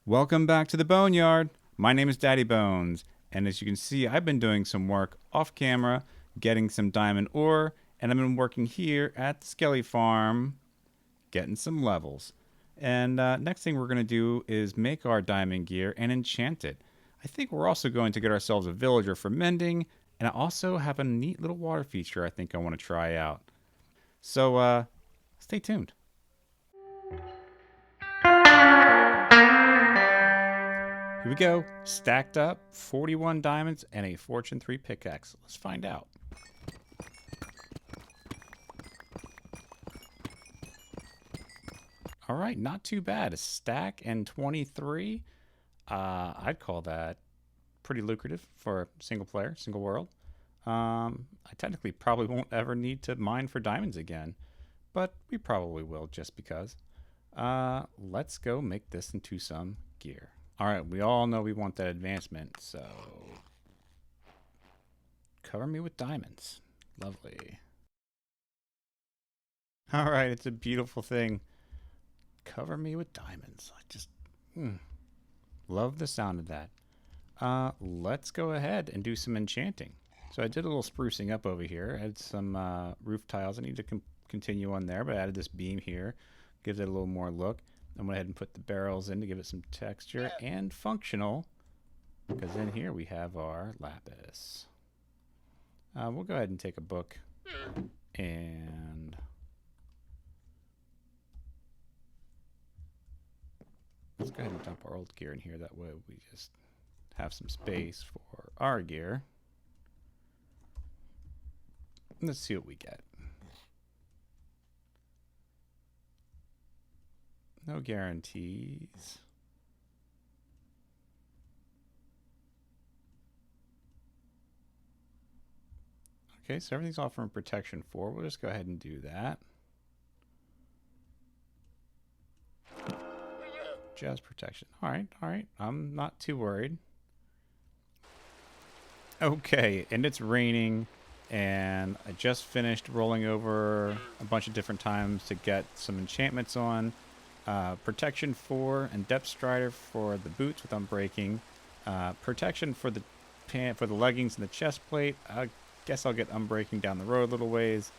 Welcome back to the Boneyard. My name is DaddyBones, and as you can see, I've been doing some work off camera, getting some diamond ore, and I've been working here at the Skelly Farm, getting some levels. And next thing we're going to do is make our diamond gear and enchant it. I think we're also going to get ourselves a villager for mending, and I also have a neat little water feature I think I want to try out. So, stay tuned. Here we go. Stacked up, 41 diamonds and a Fortune 3 pickaxe. Let's find out. All right, not too bad. A stack and 23. I'd call that pretty lucrative for a single player, single world. I technically probably won't ever need to mine for diamonds again, but we probably will just because. Let's go make this into some gear. All right, we all know we want that advancement, so cover me with diamonds. Lovely. All right, it's a beautiful thing. Cover me with diamonds. I just love the sound of that. Let's go ahead and do some enchanting. So I did a little sprucing up over here. I had some roof tiles I need to continue on there, but I added this beam here. Gives it a little more look. I went ahead and put the barrels in to give it some texture and functional, because in here we have our lapis. We'll go ahead and take a book and let's go ahead and dump our old gear in here. That way we just have some space for our gear. Let's see what we get. No guarantees. Okay, so everything's offering protection 4. We'll just go ahead and do that. Just protection. All right. I'm not too worried. Okay, and it's raining, and I just finished rolling over a bunch of different times to get some enchantments on. Protection 4 and Depth Strider for the boots with unbreaking. Protection for the leggings and the chest plate. I guess I'll get unbreaking down the road a little ways.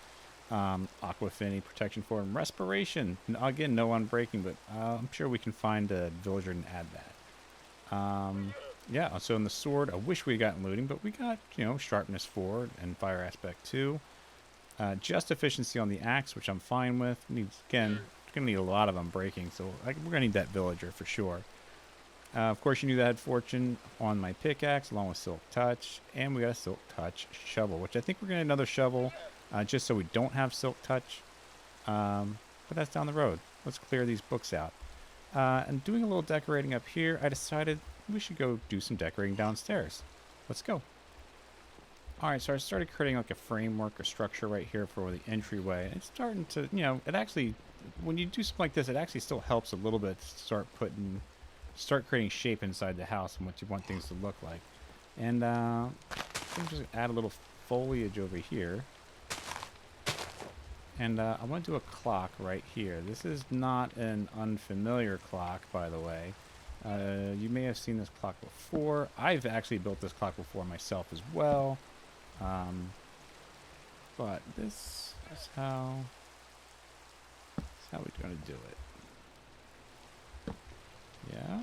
Aqua Affinity, Protection 4, and Respiration. Again, no unbreaking, but I'm sure we can find a villager and add that. Yeah, so in the sword, I wish we had gotten looting, but we got, Sharpness 4 and Fire Aspect 2. Just efficiency on the axe, which I'm fine with. Again, going to need a lot of unbreaking, so we're going to need that villager for sure. Of course, you knew that I had fortune on my pickaxe along with Silk Touch, and we got a Silk Touch shovel, which I think we're going to need another shovel just so we don't have Silk Touch, but that's down the road. Let's clear these books out. And doing a little decorating up here, I decided we should go do some decorating downstairs. Let's go. Alright, so I started creating like a framework or structure right here for the entryway. And it's starting to, it actually, when you do something like this, it actually still helps a little bit to start creating shape inside the house and what you want things to look like. And I'm just going to add a little foliage over here. And I want to do a clock right here. This is not an unfamiliar clock, by the way. You may have seen this clock before. I've actually built this clock before myself as well. But this is how we're going to do it. Yeah.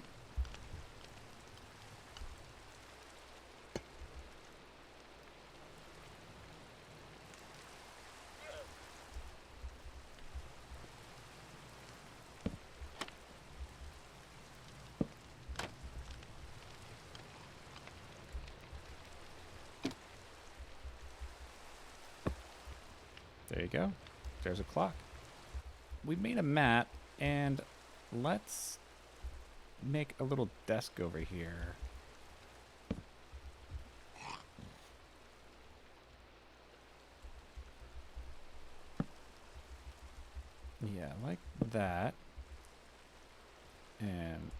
There you go. There's a clock. We made a mat, and let's make a little desk over here. Yeah, like that. And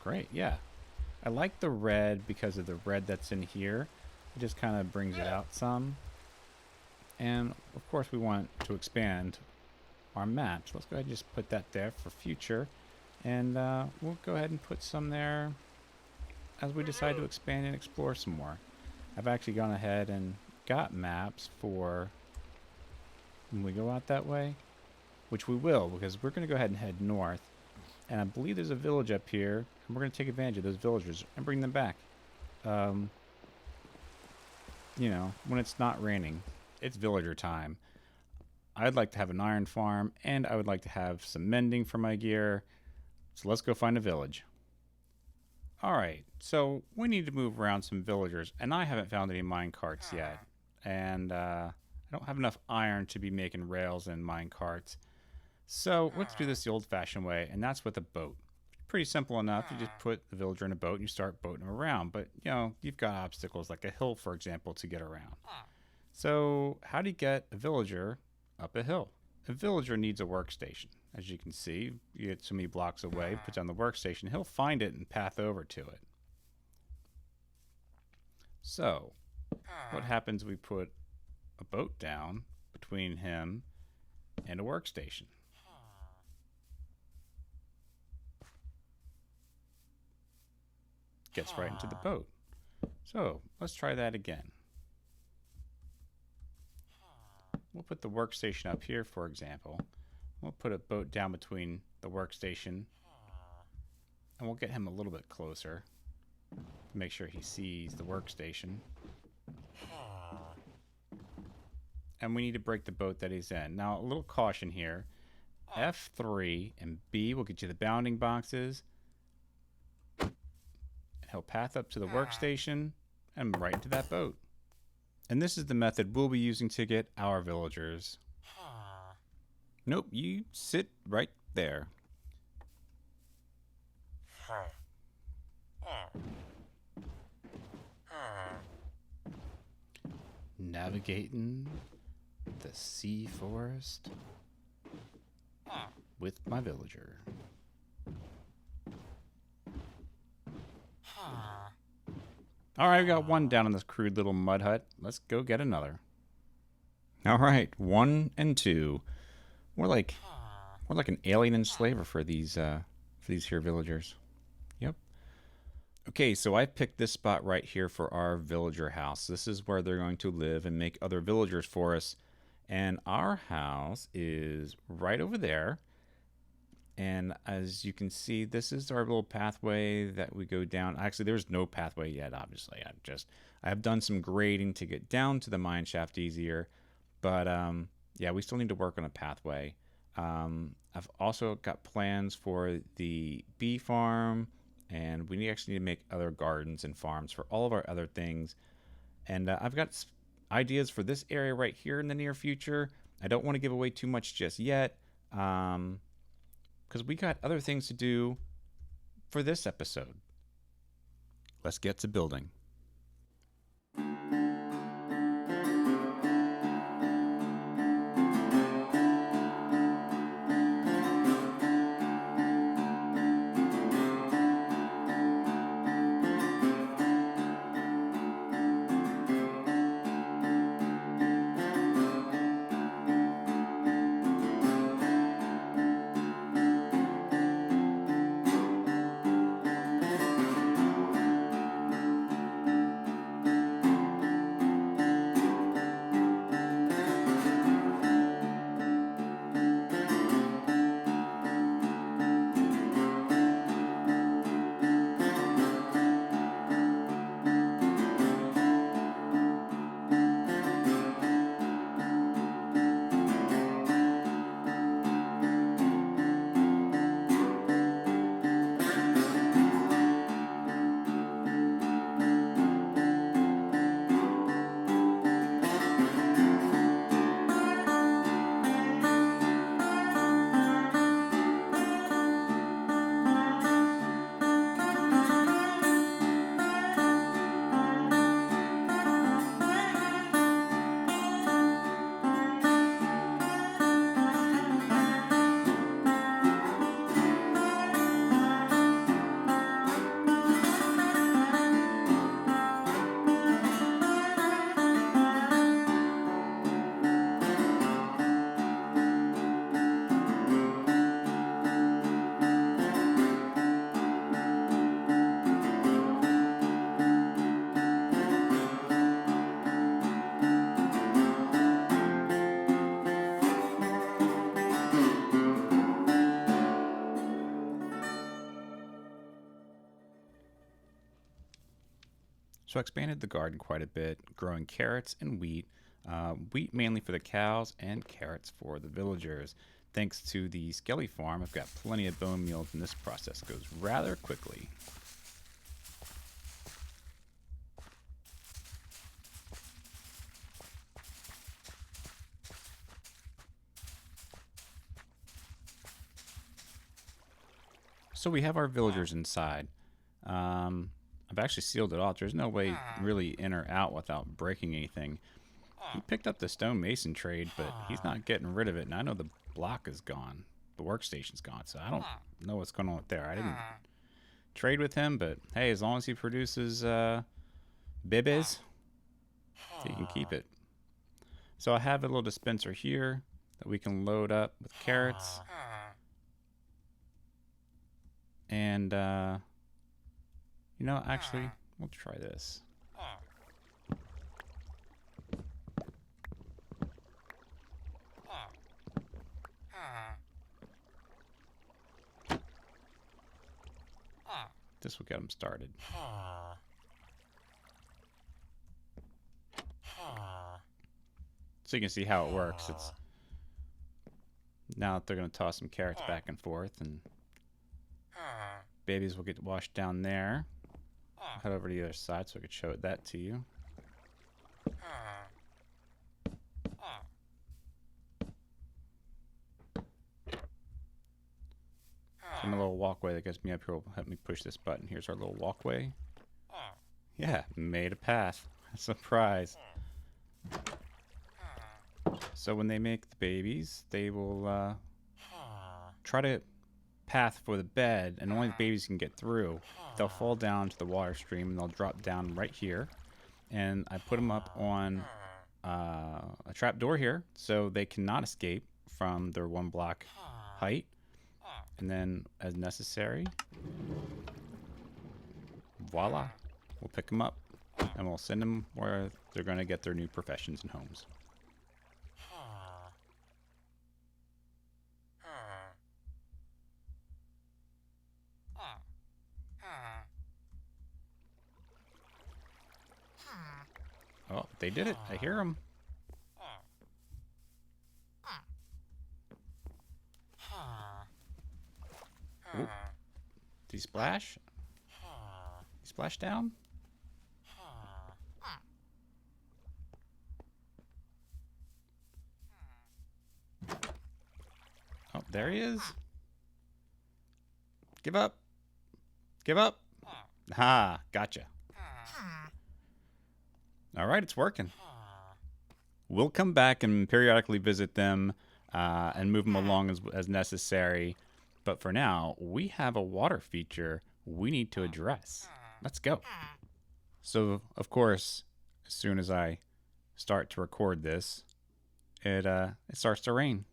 great, yeah. I like the red because of the red that's in here. It just kind of brings it out some. And of course we want to expand our map. So let's go ahead and just put that there for future. And we'll go ahead and put some there as we decide to expand and explore some more. I've actually gone ahead and got maps for when we go out that way, which we will, because we're going to go ahead and head north. And I believe there's a village up here, and we're going to take advantage of those villagers and bring them back. You know, when it's not raining, it's villager time. I'd like to have an iron farm, and I would like to have some mending for my gear. So let's go find a village. Alright, so we need to move around some villagers, and I haven't found any mine carts yet. And I don't have enough iron to be making rails and mine carts. So let's do this the old-fashioned way, and that's with a boat. Pretty simple enough. You just put the villager in a boat and you start boating them around. But, you know, you've got obstacles like a hill, for example, to get around. So how do you get a villager up a hill? A villager needs a workstation. As you can see, you get so many blocks away, puts on the workstation, he'll find it and path over to it. So what happens if we put a boat down between him and a workstation? Gets right into the boat. So let's try that again. We'll put the workstation up here, for example. We'll put a boat down between the workstation, and we'll get him a little bit closer to make sure he sees the workstation. And we need to break the boat that he's in. Now, a little caution here. F3 and B will get you the bounding boxes. He'll path up to the workstation and right into that boat. And this is the method we'll be using to get our villagers. Nope, you sit right there. Navigating the sea forest with my villager. Alright, we got one down in this crude little mud hut. Let's go get another. Alright, 1 and 2. We're like an alien enslaver for these here villagers. Yep. Okay, so I picked this spot right here for our villager house. This is where they're going to live and make other villagers for us. And our house is right over there. And as you can see, this is our little pathway that we go down. Actually, there's no pathway yet, obviously. I have done some grading to get down to the mine shaft easier. But yeah, we still need to work on a pathway. I've also got plans for the bee farm, and we actually need to make other gardens and farms for all of our other things. And I've got ideas for this area right here in the near future. I don't want to give away too much just yet, because we got other things to do for this episode. Let's get to building. So I expanded the garden quite a bit, growing carrots and wheat. Wheat mainly for the cows and carrots for the villagers. Thanks to the Skelly farm, I've got plenty of bone meal, and this process goes rather quickly. So we have our villagers inside. I've actually sealed it off. There's no way really in or out without breaking anything. He picked up the stonemason trade, but he's not getting rid of it. And I know the block is gone. The workstation's gone, so I don't know what's going on with there. I didn't trade with him, but hey, as long as he produces bibbies, he can keep it. So I have a little dispenser here that we can load up with carrots. And, you know, actually, we'll try this. This will get them started. So you can see how it works. It's now that they're going to toss some carrots back and forth, and babies will get washed down there. Head over to the other side so I could show that to you. And a little walkway that gets me up here will help me push this button. Here's our little walkway. Yeah, made a path. Surprise. So when they make the babies, they will try to path for the bed, and only the babies can get through. They'll fall down to the water stream, and they'll drop down right here. And I put them up on a trap door here, so they cannot escape from their 1 block height. And then, as necessary, voila, we'll pick them up, and we'll send them where they're going to get their new professions and homes. Oh, they did it. I hear them. Ooh. Did he splash? He splashed down? Oh, there he is. Give up. Give up. Ha, gotcha. All right, it's working. We'll come back and periodically visit them and move them along as necessary. But for now, we have a water feature we need to address. Let's go. So, of course, as soon as I start to record this, it starts to rain.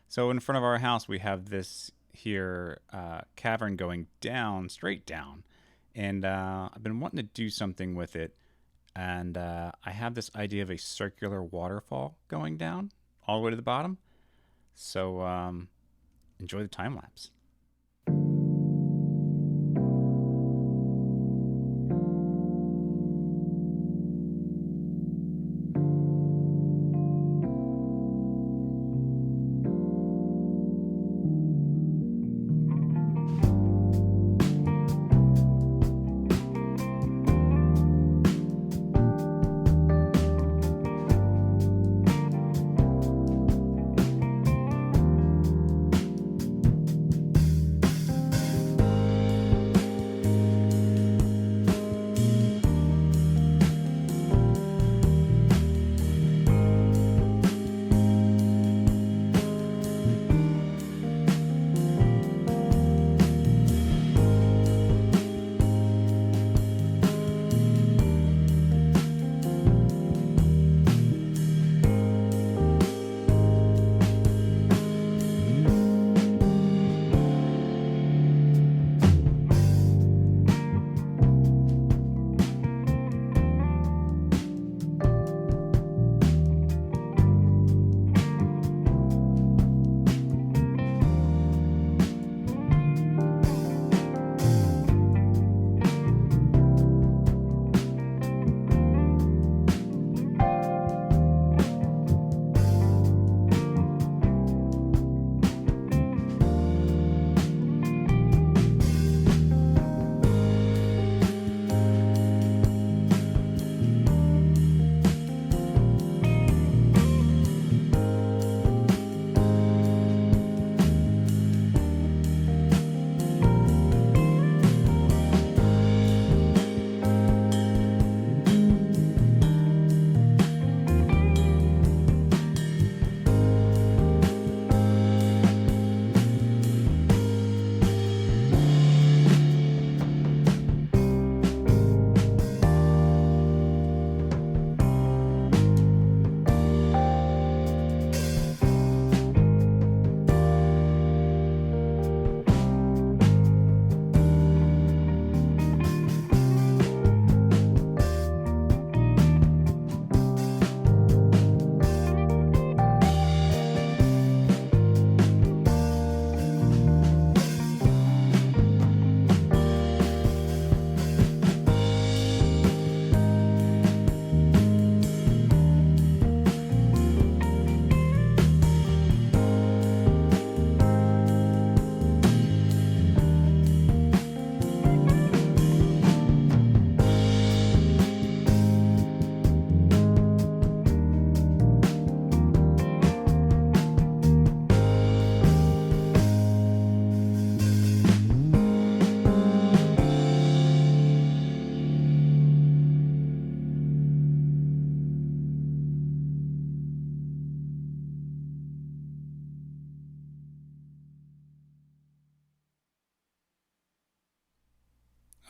So in front of our house, we have this here cavern going down, straight down. And I've been wanting to do something with it. And I have this idea of a circular waterfall going down all the way to the bottom. So enjoy the time lapse.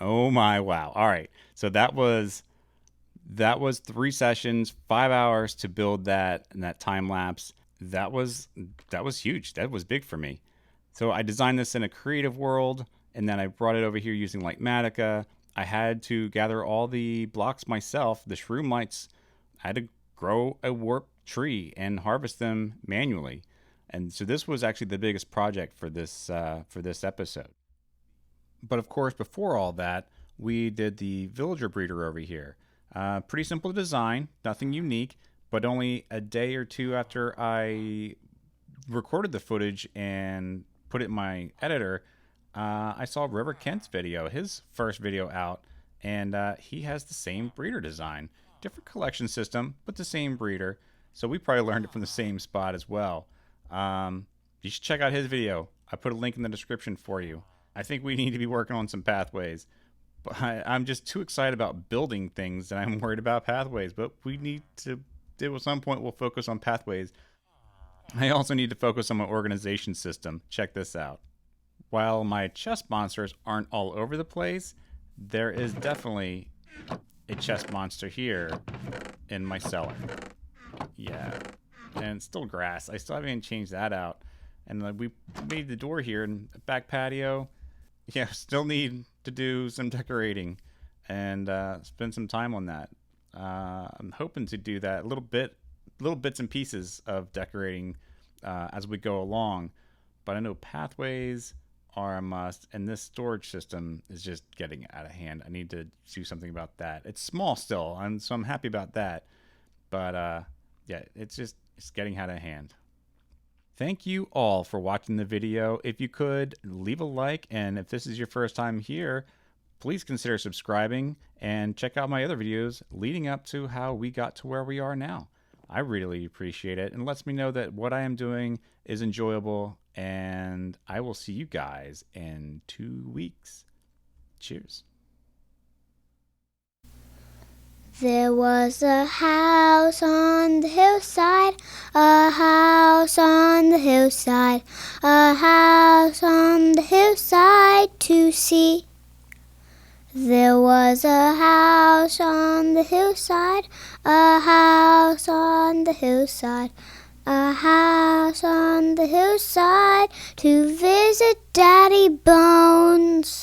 Oh my wow. All right. So that was 3 sessions, 5 hours to build that and that time lapse. That was that was huge. That was big for me. So I designed this in a creative world, and then I brought it over here using Lightmatica. I had to gather all the blocks myself. The shroom lights, I had to grow a warp tree and harvest them manually. And so this was actually the biggest project for this episode. But of course, before all that, we did the villager breeder over here. Pretty simple design, nothing unique, but only a day or two after I recorded the footage and put it in my editor, I saw RiverKent's video, his first video out, and he has the same breeder design. Different collection system, but the same breeder. So we probably learned it from the same spot as well. You should check out his video. I put a link in the description for you. I think we need to be working on some pathways. But I'm just too excited about building things that I'm worried about pathways. But we need to, at some point, we'll focus on pathways. I also need to focus on my organization system. Check this out. While my chest monsters aren't all over the place, there is definitely a chest monster here in my cellar. Yeah, and it's still grass. I still haven't changed that out. And we made the door here and back patio. Yeah, still need to do some decorating and spend some time on that. I'm hoping to do that a little bits and pieces of decorating as we go along. But I know pathways are a must, and this storage system is just getting out of hand. I need to do something about that. It's small still, and so I'm happy about that. But yeah, it's getting out of hand. Thank you all for watching the video. If you could, leave a like, and if this is your first time here, please consider subscribing and check out my other videos leading up to how we got to where we are now. I really appreciate it and lets me know that what I am doing is enjoyable, and I will see you guys in 2 weeks. Cheers. There was a house on the hillside, a house on the hillside, a house on the hillside to see. There was a house on the hillside, a house on the hillside, a house on the hillside to visit Daddy Bones.